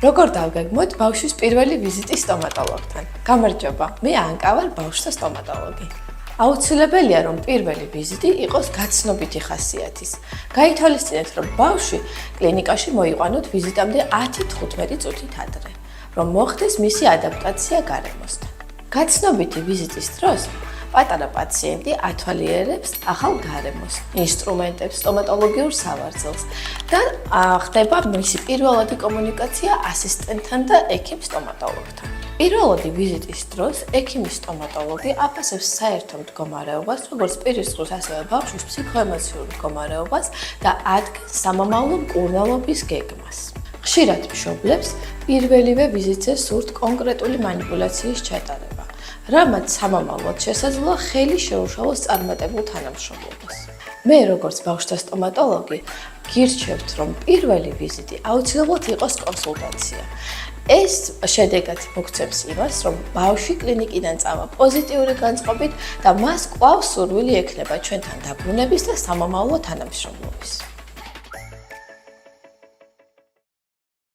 როგორ დავგეგმოთ ბავშვის პირველი ვიზიტი სტომატოლოგთან? გამარჯობა, მე ანკა ვარ, ბავშვთა სტომატოლოგი. აუცილებელია, რომ პირველი ვიზიტი იყოს გაცნობითი ხასიათის. გაითვალისწინეთ, რომ ბავშვი კლინიკაში მოიყვანოთ ვიზიტამდე 10-15 წუთით ადრე, რომ მოხდეს მისი ადაპტაცია გარემოსთან. გაცნობითი ვიზიტის დროს პატარა პაციენტი ათვალიერებს ახალ გარემოს, ინსტრუმენტებს, სტომატოლოგიურ სავარძელს და ხდება მისი პირველადი კომუნიკაცია ასისტენტთან და ექიმ სტომატოლოგთან. პირველადი ვიზიტის დროს ექიმი სტომატოლოგი აფასებს საერთო მდგომარეობას, როგორც პირისწყლის, ასევე ბავშვის ფსიქოემოციურ მდგომარეობას და ადგენს სამომავლო მკურნალობის გეგმას. ხშირად მშობლებს პირველივე ვიზიტზე სურთ კონკრეტული მანიპულაციის ჩატარება, რამაც სამომავლოდ შესაძლოა ხელი შეუშალოს წარმატებულ თანამშრომლობას. მე როგორც ბავშვთა სტომატოლოგი გირჩევთ, რომ პირველი ვიზიტი აუცილებლად იყოს კონსულტაცია. ეს შედეგად მოგცემს იმას, რომ ბავშვი კლინიკიდან წავა პოზიტიური განწყობით და მას კვლავ სურვილი ექნება ჩვენთან დაბრუნების და სამომავლო თანამშრომლობის.